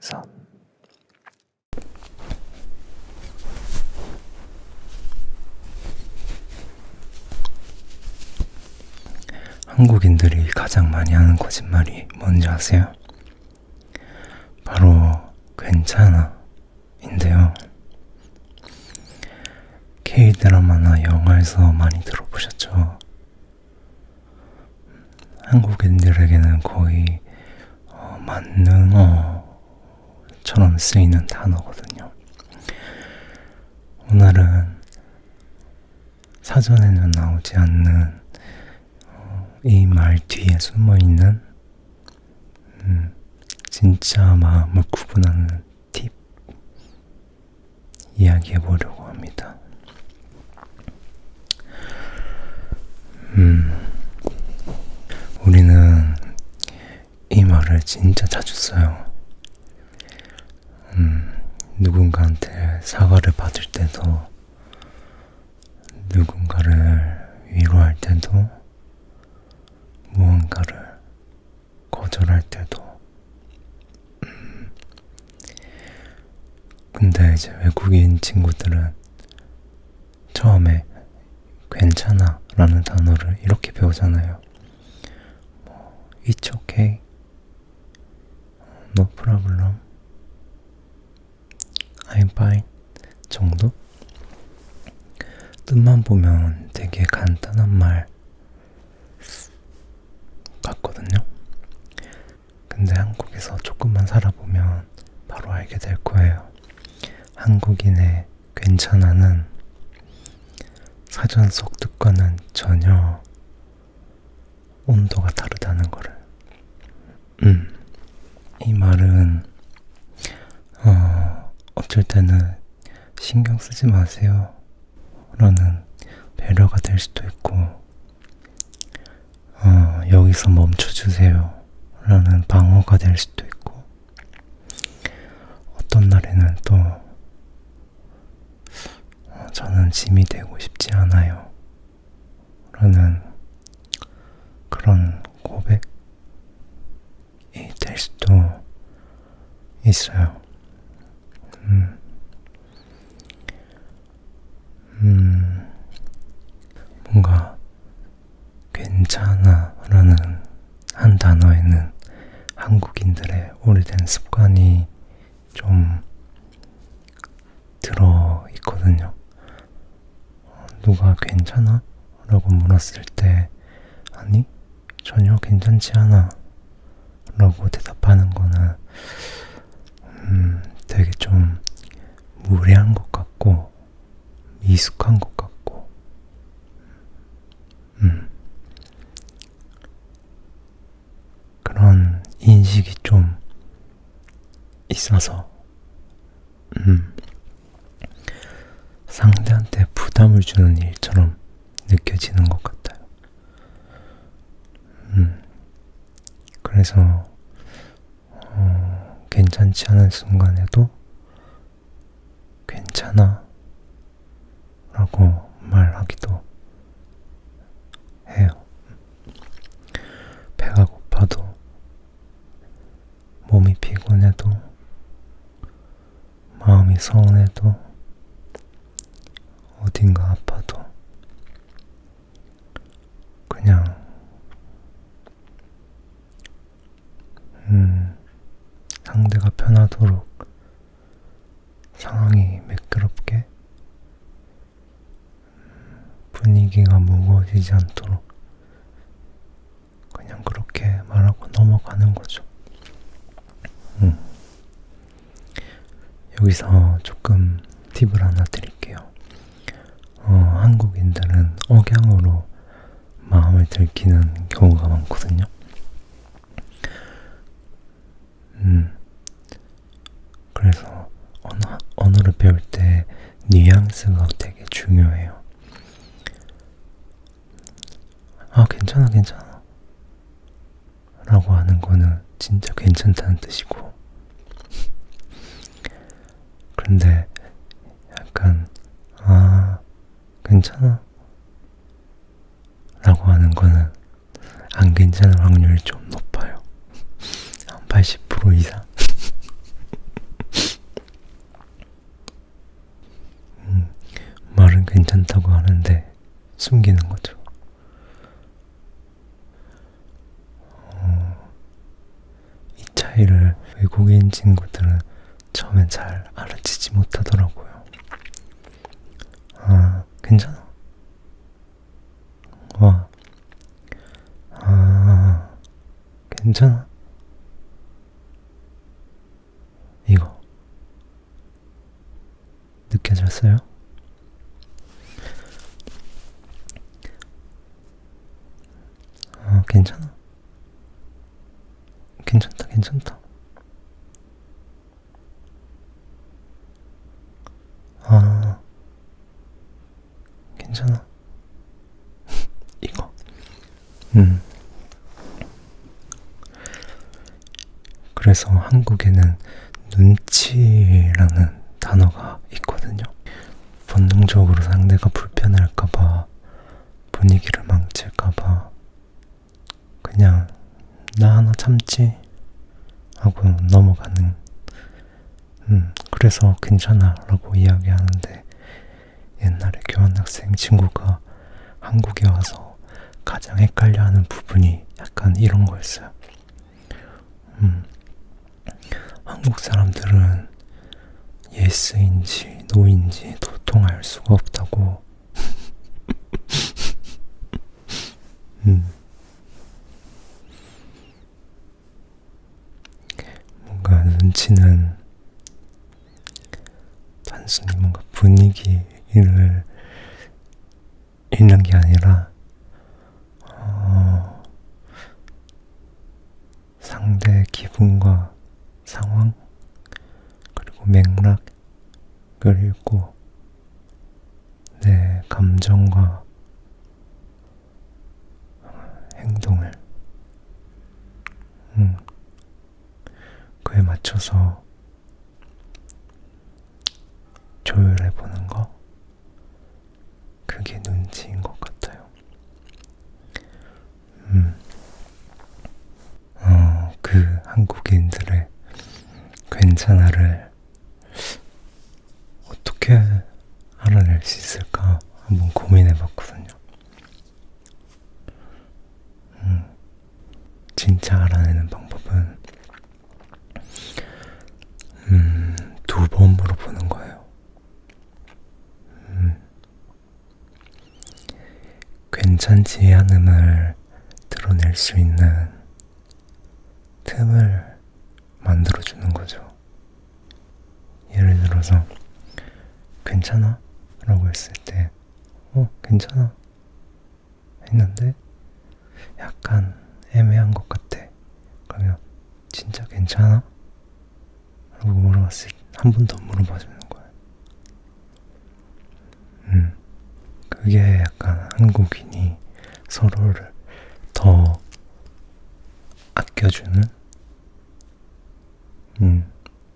선. 한국인들이 가장 많이 하는 거짓말이 뭔지 아세요? 바로 괜찮아 인데요. K드라마나 영화에서 많이 들어보셨죠? 한국인들에게는 거의 만능어처럼 쓰이는 단어거든요. 오늘은 사전에는 나오지 않는 이 말 뒤에 숨어있는 진짜 마음을 구분하는 팁 이야기해보려고 합니다. 우리는 이 말을 진짜 자주 써요. 누군가한테 사과를 받을 때도, 누군가를 위로할 때도, 무언가를 거절할 때도. 근데 이제 외국인 친구들은 처음에 괜찮아 라는 단어를 이렇게 배우잖아요. It's okay, no problem, I'm fine 정도? 뜻만 보면 되게 간단한 말 같거든요. 근데 한국에서 조금만 살아보면 바로 알게 될 거예요. 한국인의 괜찮아는 사전 속 뜻과는 전혀 온도가 다르다는 거를. 이 말은 어쩔 때는 신경 쓰지 마세요 라는 배려가 될 수도 있고, 여기서 멈춰주세요 라는 방어가 될 수도 있고, 어떤 날에는 또 저는 짐이 되고 싶지 않아요 라는 그런 고백이 될 수도 있어요. 뭔가 괜찮아 라는 한 단어에는 한국인들의 오래된 습관이 좀 들어있거든요. 누가 괜찮아? 라고 물었을 때 아니, 전혀 괜찮지 않아 라고 대답하는 거는 되게 좀 무례한 것 같고 미숙한 것 같고 그런 인식이 좀 있어서 상대한테 부담을 주는 일처럼 느껴지는 것 같아요. 그래서 괜찮지 않은 순간에도 괜찮아 라고 말하기도 해요. 배가 고파도, 몸이 피곤해도, 마음이 서운해도, 어딘가 아파도 그냥 상대가 편하도록, 상황이 매끄럽게, 분위기가 무거워지지 않도록 그냥 그렇게 말하고 넘어가는 거죠. 여기서 조금 팁을 하나 드릴게요. 한국인들은 억양으로 마음을 들키는 경우가 많거든요. 그래서 언어를 배울 때 뉘앙스가 되게 중요해요. 괜찮아 라고 하는 거는 진짜 괜찮다는 뜻이고, 그런데 약간 괜찮아 라고 하는 거는 안 괜찮을 확률이 좀 높아요. 한 80% 이상. 숨기는 거죠. 이 차이를 외국인 친구들은 처음엔 잘 알아채지 못하더라고요. 아, 괜찮아. 와, 아, 괜찮아. 이거 느껴졌어요? 아, 괜찮아. 괜찮다, 괜찮다. 아, 괜찮아. 이거. 그래서 한국에는 눈치라는 단어가 있거든요. 본능적으로 상대가 불편할까봐, 분위기를 망칠까봐, 그냥 나 하나 참지 하고 넘어가는, 그래서 괜찮아 라고 이야기하는데, 옛날에 교환학생 친구가 한국에 와서 가장 헷갈려하는 부분이 약간 이런 거였어요. 한국 사람들은 예스인지 노인지 도통 알 수가 없다고. 뭔가 눈치는 단순히 뭔가 분위기를 읽는 게 아니라 상대의 기분과 상황 그리고 맥락을 읽고 내 감정과 행동을 그에 맞춰서 조율해보는 거, 그게 눈치인 것 같아요. 그 한국인들의 괜찮아를 어떻게 알아낼 수 있을까 한번 고민해봤거든요. 진짜 알아내는 방법은 두 번 물어보는 거예요. 괜찮지 않음을 드러낼 수 있는 틈을 만들어주는 거죠. 예를 들어서 괜찮아? 라고 했을 때 괜찮아 했는데 약간 애매한 것 같아. 그러면 진짜 괜찮아? 라고 물어봤을 때 한 번 더 물어봐주는 거예요. 그게 약간 한국인이 서로를 더 아껴주는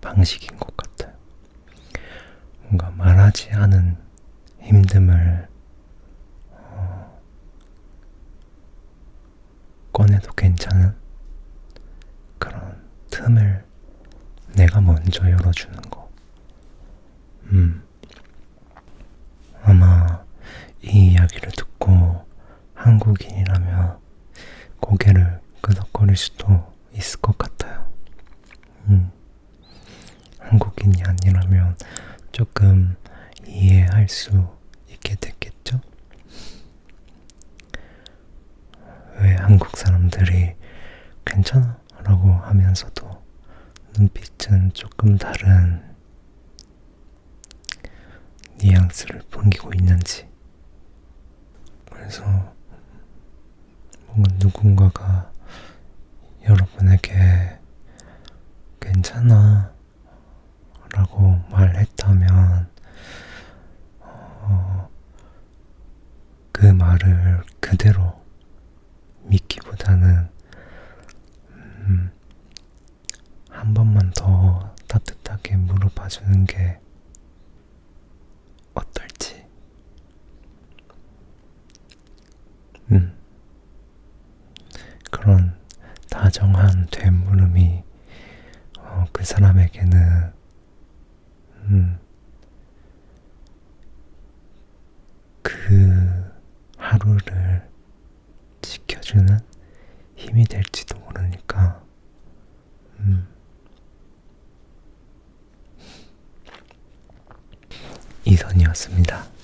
방식인 것 같아요. 뭔가 말하지 않은 힘듦을 꺼내도 괜찮은 그런 틈을 내가 먼저 열어주는 거. 아마 이 이야기를 듣고 한국인이라면 고개를 끄덕거릴 수도 있을 것 같아요. 한국인이 아니라면 조금 이해할 수 있게 됐겠죠? 왜 한국 사람들이 괜찮아 라고 하면서도 눈빛은 조금 다른 뉘앙스를 풍기고 있는지. 그래서 뭔가 누군가가 여러분에게 괜찮아 라고 말했다면 그 말을 그대로 믿기보다는 한 번만 더 따뜻하게 물어봐주는 게 어떨지. 그런 다정한 되물음이 그 사람에게는 그 하루를 지켜주는 힘이 될지도 모르니까, 이선이었습니다.